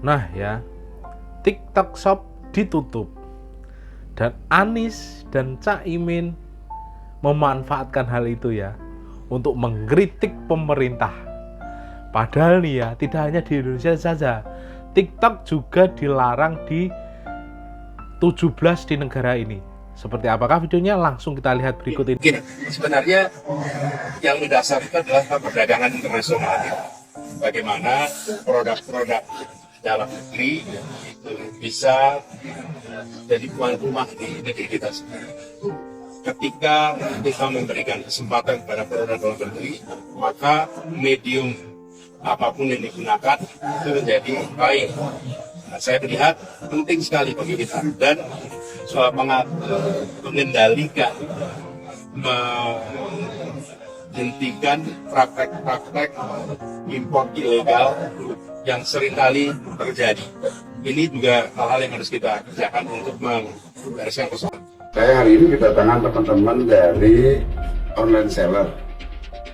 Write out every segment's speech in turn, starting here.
Nah ya, TikTok Shop ditutup dan Anies dan Caimin memanfaatkan hal itu ya untuk mengkritik pemerintah. Padahal nih ya, tidak hanya di Indonesia saja, TikTok juga dilarang di 17 di negara ini. Seperti apakah videonya? Langsung kita lihat berikut ini. Gini, sebenarnya yang mendasar itu adalah perdagangan internasional. Bagaimana produk-produk dalam negeri itu bisa jadi tuan rumah di negeri kita sendiri. Ketika kita memberikan kesempatan kepada produk dalam negeri, maka medium apapun yang digunakan itu menjadi baik. Nah, saya melihat penting sekali bagi kita dan soal mengendalikan, menghentikan praktek-praktek impor ilegal yang seringkali terjadi. Ini juga hal-hal yang harus kita kerjakan untuk membereskan persoalan. Saya hari ini kedatangan teman-teman dari online seller.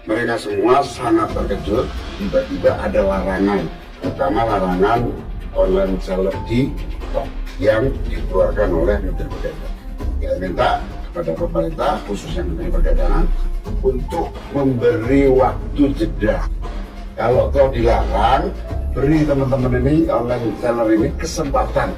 Mereka semua sangat terkejut tiba-tiba ada larangan, terutama larangan online seller di TikTok yang dikeluarkan oleh Menteri Perdagangan. Kita minta kepada pemerintah, khususnya Menteri Perdagangan, untuk memberi waktu jeda. Kalau toh dilarang, beri teman-teman ini, online seller ini kesempatan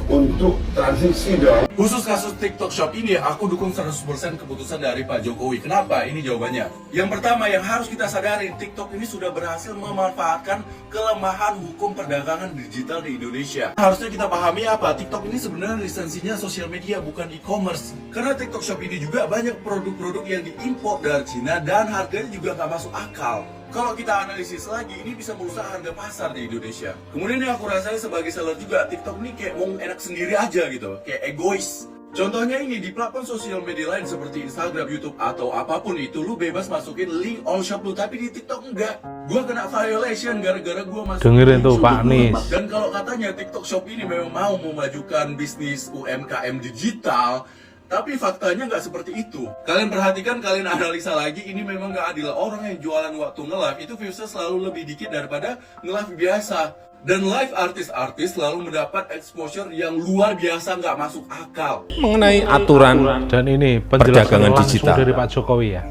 untuk transisi dong. Khusus kasus TikTok Shop ini, aku dukung 100% keputusan dari Pak Jokowi. Kenapa? Ini jawabannya. Yang pertama yang harus kita sadari, TikTok ini sudah berhasil memanfaatkan kelemahan hukum perdagangan digital di Indonesia. Harusnya kita pahami apa? TikTok ini sebenarnya lisensinya sosial media, bukan e-commerce. Karena TikTok Shop ini juga banyak produk-produk yang diimpor dari Cina dan harganya juga nggak masuk akal. Kalau kita analisis lagi, ini bisa merusak harga pasar di Indonesia. Kemudian yang aku rasain sebagai seller juga, TikTok ini kayak mau enak sendiri aja gitu, kayak egois. Contohnya ini, di platform sosial media lain seperti Instagram, YouTube, atau apapun itu, lu bebas masukin link all shop lu, tapi di TikTok enggak. Gua kena violation gara-gara gua masukin Dengerin link tuh, shop Pak dulu. Anies. Dan kalau katanya TikTok Shop ini memang mau memajukan bisnis UMKM digital, tapi faktanya nggak seperti itu. Kalian perhatikan, kalian analisa lagi, ini memang nggak adil. Orang yang jualan waktu nge-live itu viewsnya selalu lebih dikit daripada nge-live biasa. Dan live artis-artis selalu mendapat exposure yang luar biasa, nggak masuk akal. Mengenai aturan Dan ini perdagangan penjelasan langsung digital dari Pak Jokowi ya.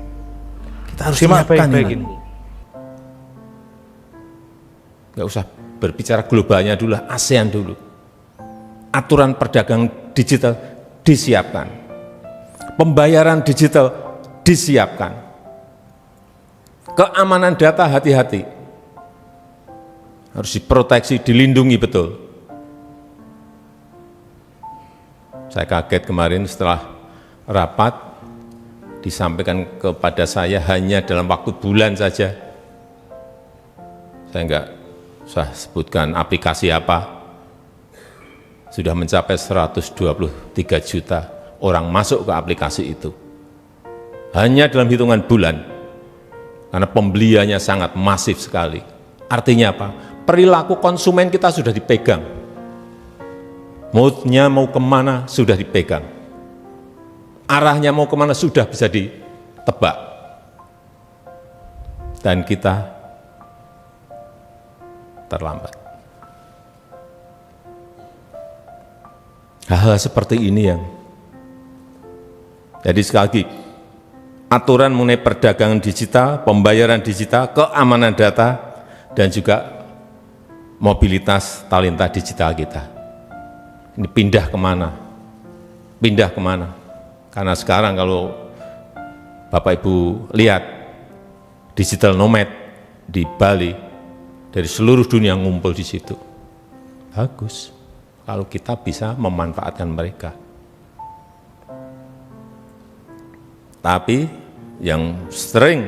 kita harus Simak siapkan baik-baik ini. ini. Nggak usah berbicara globalnya dulu, ASEAN dulu. Aturan perdagangan digital disiapkan. Pembayaran digital disiapkan. Keamanan data hati-hati. Harus diproteksi, dilindungi betul. Saya kaget kemarin setelah rapat, disampaikan kepada saya hanya dalam waktu bulan saja. Saya enggak usah sebutkan aplikasi apa, sudah mencapai 123 juta orang masuk ke aplikasi itu. Hanya dalam hitungan bulan, karena pembeliannya sangat masif sekali. Artinya apa? Perilaku konsumen kita sudah dipegang. Moodnya mau kemana sudah dipegang. Arahnya mau kemana sudah bisa ditebak. Dan kita terlambat. Hal-hal seperti ini yang jadi sekali lagi, aturan mengenai perdagangan digital, pembayaran digital, keamanan data, dan juga mobilitas talenta digital kita. Ini pindah kemana? Pindah kemana? Karena sekarang kalau Bapak Ibu lihat, digital nomad di Bali, dari seluruh dunia ngumpul di situ. Bagus, kalau kita bisa memanfaatkan mereka. Tapi yang sering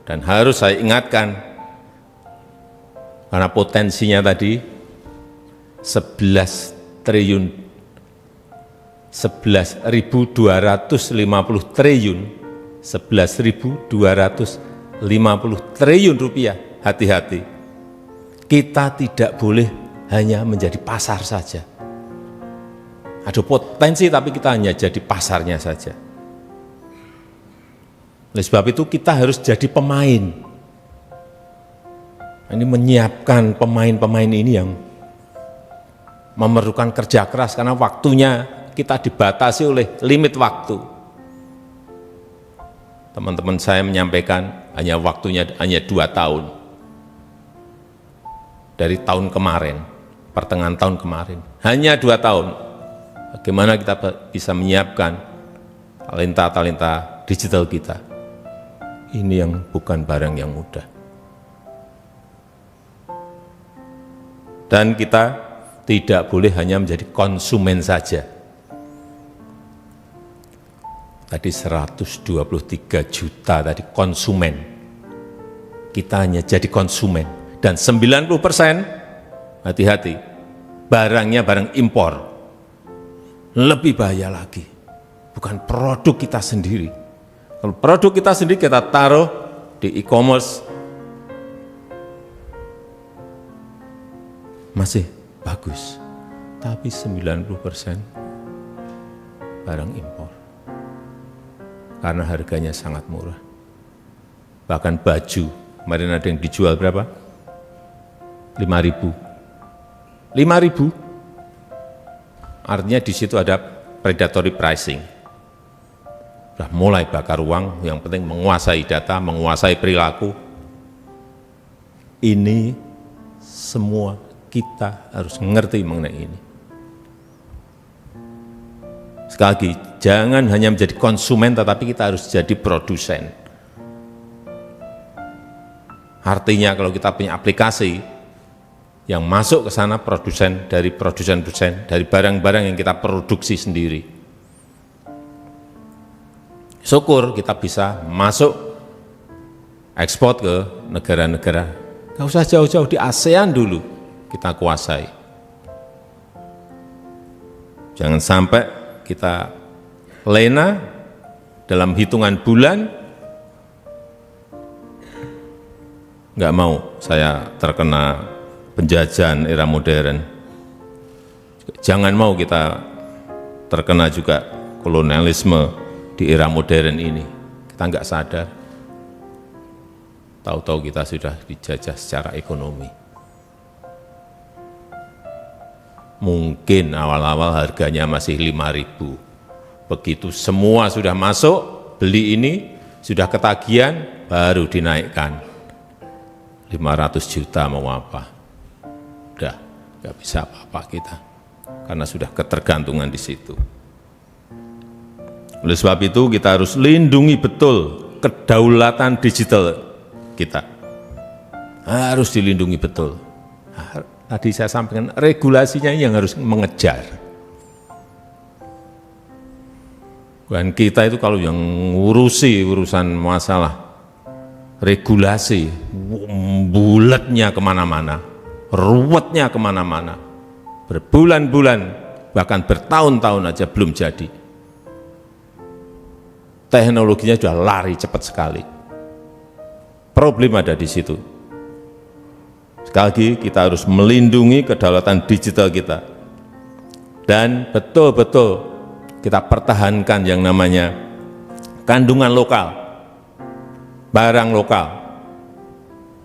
dan harus saya ingatkan, karena potensinya tadi 11.250 triliun, 11.250 triliun rupiah, hati-hati. Kita tidak boleh hanya menjadi pasar saja. Ada potensi tapi kita hanya jadi pasarnya saja. Oleh sebab itu kita harus jadi pemain. Ini menyiapkan pemain-pemain ini yang memerlukan kerja keras karena waktunya kita dibatasi oleh limit waktu. Teman-teman saya menyampaikan waktunya hanya 2 tahun. Dari tahun kemarin, pertengahan tahun kemarin, hanya 2 tahun. Bagaimana kita bisa menyiapkan talenta-talenta digital kita? Ini yang bukan barang yang mudah. Dan kita tidak boleh hanya menjadi konsumen saja. Tadi 123 juta tadi konsumen. Kita hanya jadi konsumen. Dan 90%, hati-hati, barangnya barang impor. Lebih bahaya lagi, bukan produk kita sendiri. Kalau produk kita sendiri kita taruh di e-commerce, masih bagus, tapi 90% barang impor karena harganya sangat murah. Bahkan baju kemarin ada yang dijual berapa? 5.000. Artinya di situ ada predatory pricing. Sudah mulai bakar uang, yang penting menguasai data, menguasai perilaku. Ini semua kita harus mengerti mengenai ini. Sekali lagi, jangan hanya menjadi konsumen, tetapi kita harus jadi produsen. Artinya kalau kita punya aplikasi yang masuk ke sana produsen, dari barang-barang yang kita produksi sendiri. Syukur kita bisa masuk ekspor ke negara-negara. Nggak usah jauh-jauh, di ASEAN dulu kita kuasai. Jangan sampai kita lena dalam hitungan bulan. Nggak mau saya terkena penjajahan era modern. Jangan mau kita terkena juga kolonialisme di era modern ini. Kita nggak sadar. Tahu-tahu kita sudah dijajah secara ekonomi. Mungkin awal-awal harganya masih 5.000. Begitu semua sudah masuk, beli ini, sudah ketagihan, baru dinaikkan. 500 juta mau apa? Udah, nggak bisa apa-apa kita. Karena sudah ketergantungan di situ. Oleh sebab itu kita harus lindungi betul kedaulatan digital kita. Harus dilindungi betul. Tadi saya sampaikan regulasinya yang harus mengejar. Dan kita itu kalau yang ngurusi urusan masalah regulasi, bulatnya kemana-mana, ruwetnya kemana-mana, berbulan-bulan, bahkan bertahun-tahun aja belum jadi. Teknologinya sudah lari cepat sekali. Problem ada di situ. Sekali lagi kita harus melindungi kedaulatan digital kita. Dan betul-betul kita pertahankan yang namanya kandungan lokal, barang lokal.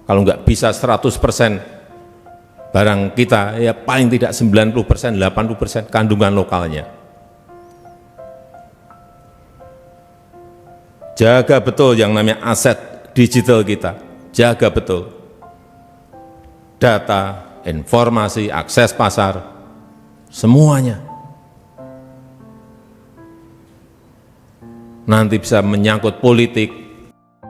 Kalau nggak bisa 100% barang kita, ya paling tidak 90%, 80% kandungan lokalnya. Jaga betul yang namanya aset digital kita, jaga betul. Data, informasi, akses pasar, semuanya. Nanti bisa menyangkut politik,